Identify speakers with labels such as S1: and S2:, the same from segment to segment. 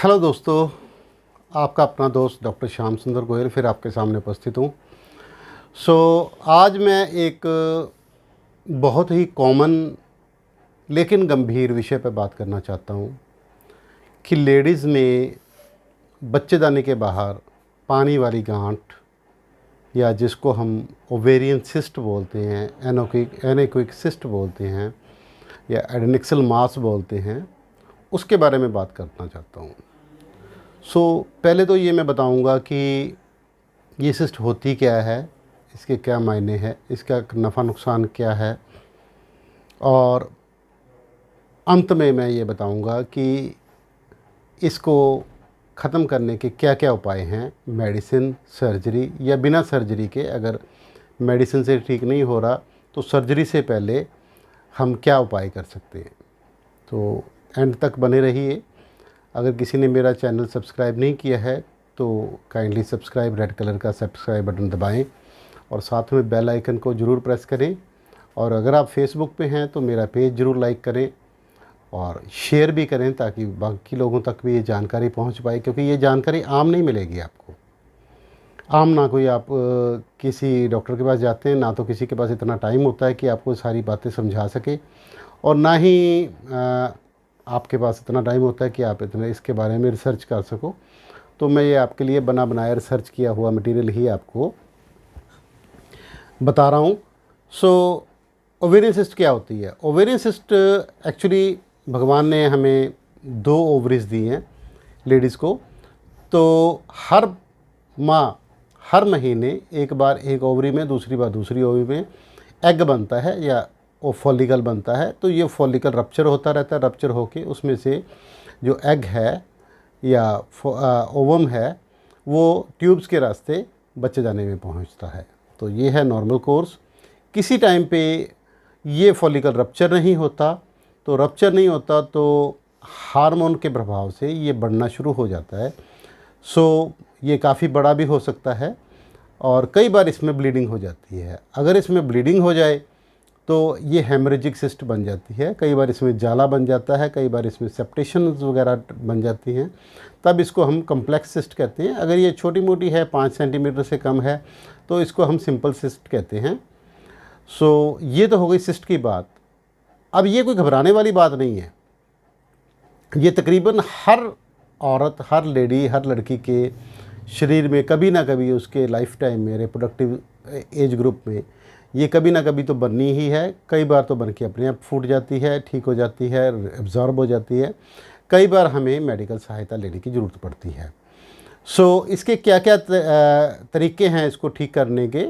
S1: Hello दोस्तों, आपका अपना दोस्त डॉक्टर श्याम सुंदर गोयल फिर आपके सामने उपस्थित हूँ। आज मैं एक बहुत ही कॉमन लेकिन गंभीर विषय पर बात करना चाहता हूँ कि लेडीज़ में बच्चेदानी के बाहर पानी वाली गांठ या जिसको हम ओवेरियन सिस्ट बोलते हैं, एनेक्विक सिस्ट बोलते हैं या एडेनिक्सल मास बोलते हैं, उसके बारे में बात करना चाहता हूँ। पहले तो ये मैं बताऊंगा कि ये सिस्ट होती क्या है, इसके क्या मायने हैं, इसका नफ़ा नुकसान क्या है, और अंत में मैं ये बताऊंगा कि इसको ख़त्म करने के क्या क्या उपाय हैं, मेडिसिन, सर्जरी या बिना सर्जरी के। अगर मेडिसिन से ठीक नहीं हो रहा तो सर्जरी से पहले हम क्या उपाय कर सकते हैं। तो एंड तक बने रहिए। अगर किसी ने मेरा चैनल सब्सक्राइब नहीं किया है तो काइंडली सब्सक्राइब, रेड कलर का सब्सक्राइब बटन दबाएं और साथ में बेल आइकन को ज़रूर प्रेस करें। और अगर आप फेसबुक पे हैं तो मेरा पेज ज़रूर लाइक करें और शेयर भी करें ताकि बाकी लोगों तक भी ये जानकारी पहुंच पाए, क्योंकि ये जानकारी आम नहीं मिलेगी आपको। आम ना कोई आप किसी डॉक्टर के पास जाते हैं, ना तो किसी के पास इतना टाइम होता है कि आपको सारी बातें समझा सके, और ना ही आपके पास इतना टाइम होता है कि आप इतने इसके बारे में रिसर्च कर सको। तो मैं ये आपके लिए बना बनाया रिसर्च किया हुआ मटेरियल ही आपको बता रहा हूँ। ओवेरियन सिस्ट क्या होती है? ओवेरियन सिस्ट एक्चुअली भगवान ने हमें 2 ओवरीज दी हैं लेडीज़ को। तो हर माह हर महीने एक बार एक ओवरी में, दूसरी बार दूसरी ओवरी में एग बनता है या वो फॉलिकल बनता है। तो ये फॉलिकल रप्चर होता रहता है, रप्चर होके उसमें से जो एग है या ओवम है वो ट्यूब्स के रास्ते बच्चेदानी में पहुंचता है। तो ये है नॉर्मल कोर्स। किसी टाइम पे ये फॉलिकल रप्चर नहीं होता, तो रप्चर नहीं होता तो हार्मोन के प्रभाव से ये बढ़ना शुरू हो जाता है। ये काफ़ी बड़ा भी हो सकता है और कई बार इसमें ब्लीडिंग हो जाती है। अगर इसमें ब्लीडिंग हो जाए तो ये हेमरेजिक सिस्ट बन जाती है। कई बार इसमें जाला बन जाता है, कई बार इसमें सेप्टेशंस वगैरह बन जाती हैं, तब इसको हम कॉम्प्लेक्स सिस्ट कहते हैं। अगर ये छोटी मोटी है, 5 सेंटीमीटर से कम है, तो इसको हम सिंपल सिस्ट कहते हैं। ये तो हो गई सिस्ट की बात। अब ये कोई घबराने वाली बात नहीं है। ये तकरीबन हर औरत, हर लेडी, हर लड़की के शरीर में कभी ना कभी उसके लाइफ टाइम में, रिप्रोडक्टिव एज ग्रुप में ये कभी ना कभी तो बननी ही है। कई बार तो बन के अपने आप फूट जाती है, ठीक हो जाती है, एब्जॉर्ब हो जाती है। कई बार हमें मेडिकल सहायता लेने की ज़रूरत पड़ती है। इसके क्या क्या तरीके हैं इसको ठीक करने के।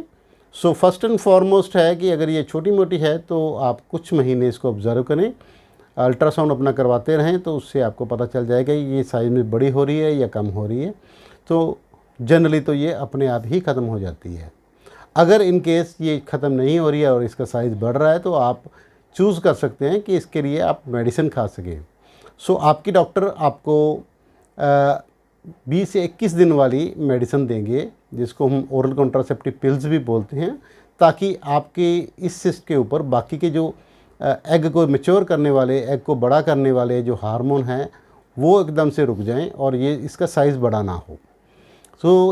S1: फर्स्ट एंड फॉरमोस्ट है कि अगर ये छोटी मोटी है तो आप कुछ महीने इसको ऑब्ज़र्व करें, अल्ट्रासाउंड अपना करवाते रहें, तो उससे आपको पता चल जाएगा ये साइज़ में बड़ी हो रही है या कम हो रही है। तो जनरली तो ये अपने आप ही ख़त्म हो जाती है। अगर इन केस ये ख़त्म नहीं हो रही है और इसका साइज़ बढ़ रहा है तो आप चूज़ कर सकते हैं कि इसके लिए आप मेडिसिन खा सकें। आपकी डॉक्टर आपको 20 से 21 दिन वाली मेडिसिन देंगे, जिसको हम ओरल कॉन्ट्रासेप्टिव पिल्स भी बोलते हैं, ताकि आपके इस सिस्ट के ऊपर बाकी के जो एग को मैच्योर करने वाले, एग को बड़ा करने वाले जो हार्मोन हैं वो एकदम से रुक जाएं और ये इसका साइज़ बड़ा ना हो।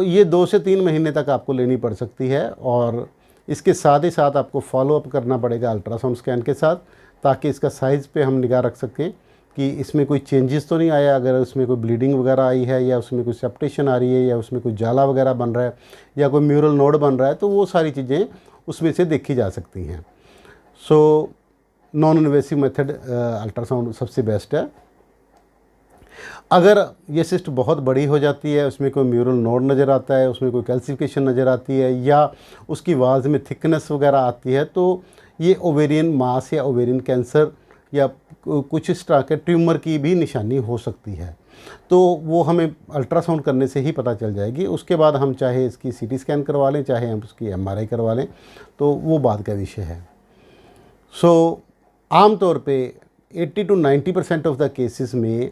S1: ये 2 से 3 महीने तक आपको लेनी पड़ सकती है। और इसके साथ ही साथ आपको फॉलोअप करना पड़ेगा अल्ट्रासाउंड स्कैन के साथ, ताकि इसका साइज़ पे हम निगाह रख सकें कि इसमें कोई चेंजेस तो नहीं आया। अगर उसमें कोई ब्लीडिंग वगैरह आई है या उसमें कोई सेप्टेशन आ रही है या उसमें कोई जाला वगैरह बन रहा है या कोई म्यूरल नोड बन रहा है, तो वो सारी चीज़ें उसमें से देखी जा सकती हैं। नॉन इन्वेसिव मेथड अल्ट्रासाउंड सबसे बेस्ट है। अगर ये सिस्ट बहुत बड़ी हो जाती है, उसमें कोई म्यूरल नोड नज़र आता है, उसमें कोई कैल्सिफिकेशन नज़र आती है या उसकी वाल्स में थिकनेस वगैरह आती है, तो ये ओवेरियन मास या ओवेरियन कैंसर या कुछ इस तरह के ट्यूमर की भी निशानी हो सकती है। तो वो हमें अल्ट्रासाउंड करने से ही पता चल जाएगी। उसके बाद हम चाहे इसकी CT स्कैन करवा लें, चाहे हम उसकी MRI करवा लें, तो वो बाद का विषय है। आम तौर पे 80 to 90% ऑफ द केसेस में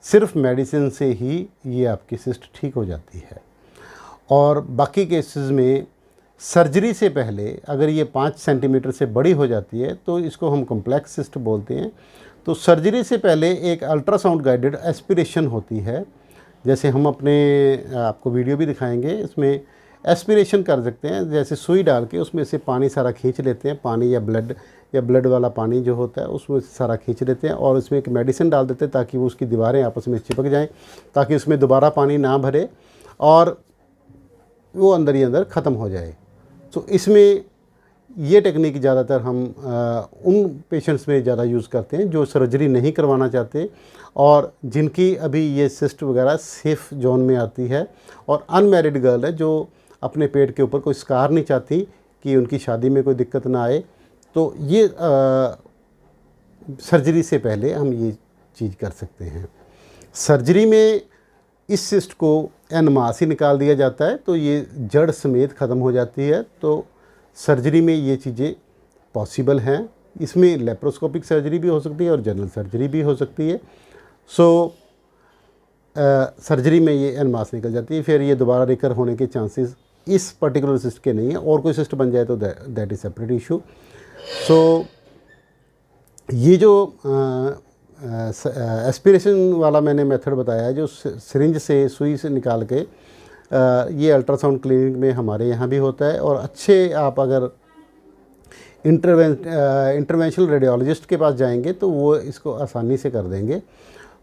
S1: सिर्फ मेडिसिन से ही ये आपकी सिस्ट ठीक हो जाती है। और बाकी केसेस में सर्जरी से पहले अगर ये 5 सेंटीमीटर से बड़ी हो जाती है तो इसको हम कॉम्प्लेक्स सिस्ट बोलते हैं। तो सर्जरी से पहले एक अल्ट्रासाउंड गाइडेड एस्पिरेशन होती है जैसे हम अपने आपको वीडियो भी दिखाएंगे, इसमें एस्पिरेशन कर सकते हैं, जैसे सुई डाल के उसमें से पानी सारा खींच लेते हैं, पानी या ब्लड वाला पानी जो होता है उसमें से सारा खींच लेते हैं और उसमें एक मेडिसिन डाल देते हैं ताकि वो उसकी दीवारें आपस में चिपक जाएं, ताकि उसमें दोबारा पानी ना भरे और वो अंदर ही अंदर ख़त्म हो जाए। तो इसमें ये टेक्निक ज़्यादातर हम उन पेशेंट्स में ज़्यादा यूज़ करते हैं जो सर्जरी नहीं करवाना चाहते और जिनकी अभी ये सिस्ट वगैरह सेफ़ जोन में आती है, और अनमैरिड गर्ल है जो अपने पेट के ऊपर कोई स्कार नहीं चाहती कि उनकी शादी में कोई दिक्कत ना आए। तो ये सर्जरी से पहले हम ये चीज़ कर सकते हैं। सर्जरी में इस सिस्ट को एनमास ही निकाल दिया जाता है, तो ये जड़ समेत ख़त्म हो जाती है। तो सर्जरी में ये चीज़ें पॉसिबल हैं। इसमें लेप्रोस्कोपिक सर्जरी भी हो सकती है और जनरल सर्जरी भी हो सकती है। सो सर्जरी में ये एनमास निकल जाती है, फिर ये दोबारा रिकर होने के चांसेस इस पर्टिकुलर सिस्ट के नहीं है। और कोई सिस्ट बन जाए तो दैट इज़ सेपरेट इशू। सो ये जो एस्पिरेशन वाला मैंने मेथड बताया है, जो सिरिंज से सुई से निकाल के, ये अल्ट्रासाउंड क्लिनिक में हमारे यहाँ भी होता है। और अच्छे आप अगर इंटरवेंशनल रेडियोलॉजिस्ट के पास जाएंगे तो वो इसको आसानी से कर देंगे।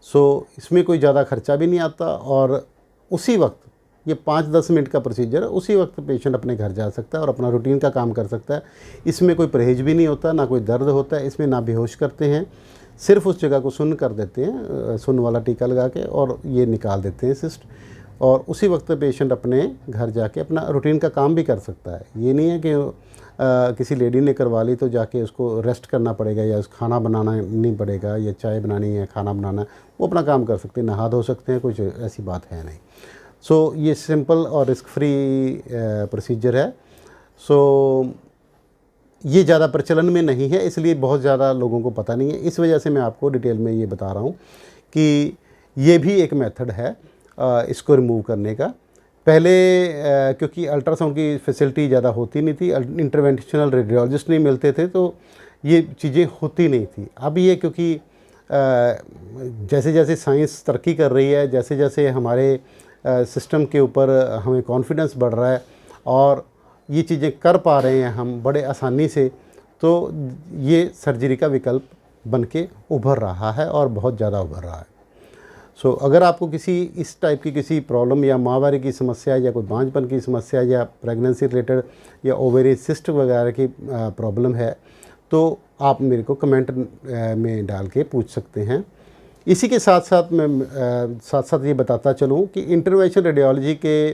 S1: सो इसमें कोई ज़्यादा खर्चा भी नहीं आता और उसी वक्त ये 5-10 मिनट का प्रोसीजर है, उसी वक्त पेशेंट अपने घर जा सकता है और अपना रूटीन का काम कर सकता है। इसमें कोई परहेज भी नहीं होता, ना कोई दर्द होता है, इसमें ना बेहोश करते हैं, सिर्फ उस जगह को सुन्न कर देते हैं, सुन्न वाला टीका लगा के, और ये निकाल देते हैं सिस्ट। और उसी वक्त पेशेंट अपने घर जाके अपना रूटीन का काम भी कर सकता है। ये नहीं है कि किसी लेडी ने करवा ली तो जाके उसको रेस्ट करना पड़ेगा या खाना बनाना नहीं पड़ेगा, या चाय बनानी है, खाना बनाना है, वो अपना काम कर सकते हैं, नहा धो सकते हैं, कुछ ऐसी बात है नहीं। सो ये सिंपल और रिस्क फ्री प्रोसीजर है। सो ये ज़्यादा प्रचलन में नहीं है, इसलिए बहुत ज़्यादा लोगों को पता नहीं है। इस वजह से मैं आपको डिटेल में ये बता रहा हूँ कि ये भी एक मेथड है इसको रिमूव करने का। पहले क्योंकि अल्ट्रासाउंड की फैसिलिटी ज़्यादा होती नहीं थी, इंटरवेंशनल रेडियोलॉजिस्ट नहीं मिलते थे, तो ये चीज़ें होती नहीं थी। अब ये क्योंकि जैसे जैसे साइंस तरक्की कर रही है, जैसे जैसे हमारे सिस्टम के ऊपर हमें कॉन्फिडेंस बढ़ रहा है और ये चीज़ें कर पा रहे हैं हम बड़े आसानी से, तो ये सर्जरी का विकल्प बन के उभर रहा है और बहुत ज़्यादा उभर रहा है। सो अगर आपको किसी इस टाइप की किसी प्रॉब्लम या माहवारी की समस्या या कोई बांझपन की समस्या या प्रेगनेंसी रिलेटेड या ओवेरियन सिस्ट वगैरह की प्रॉब्लम है, तो आप मेरे को कमेंट में डाल के पूछ सकते हैं। इसी के साथ साथ मैं साथ ये बताता चलूँ कि इंटरवेंशनल रेडियोलॉजी के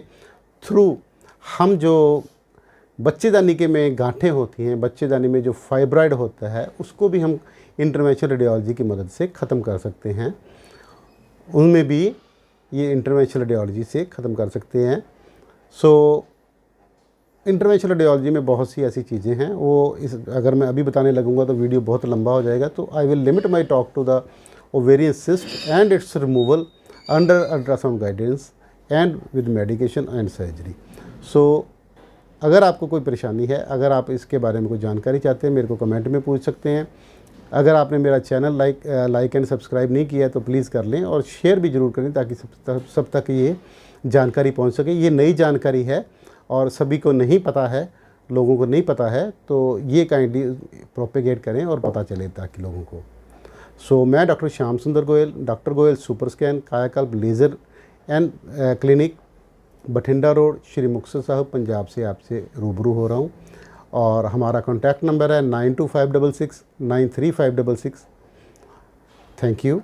S1: थ्रू हम जो बच्चेदानी के में गांठें होती हैं, बच्चेदानी में जो फाइब्रॉइड होता है, उसको भी हम इंटरवेंशनल रेडियोलॉजी की मदद से ख़त्म कर सकते हैं। उनमें भी ये इंटरवेंशनल रेडियोलॉजी से ख़त्म कर सकते हैं। सो इंटरवेंशनल रेडियोलॉजी में बहुत सी ऐसी चीज़ें हैं, वो अगर मैं अभी बताने लगूंगा तो वीडियो बहुत लंबा हो जाएगा। तो I will limit my talk to the ovarian cyst and its removal under ultrasound guidance and with medication and surgery. So अगर आपको कोई परेशानी है, अगर आप इसके बारे में कोई जानकारी चाहते हैं, मेरे को कमेंट में पूछ सकते हैं। अगर आपने मेरा चैनल लाइक एंड सब्सक्राइब नहीं किया है तो प्लीज़ कर लें और शेयर भी ज़रूर करें ताकि सब तक ये जानकारी पहुंच सके। ये नई जानकारी है और सभी को नहीं पता है, लोगों को नहीं पता है, तो ये काइंडली प्रोपेगेट करें और पता चले ताकि लोगों को। सो मैं doctor Shyam Sundar Goyal, doctor Goyal super scan Kayakalp laser and clinic, Bathinda road, Shri Muktsar Sahib, Punjab से आपसे रूबरू हो रहा हूँ। और हमारा कॉन्टैक्ट नंबर है 9256693566। Thank you.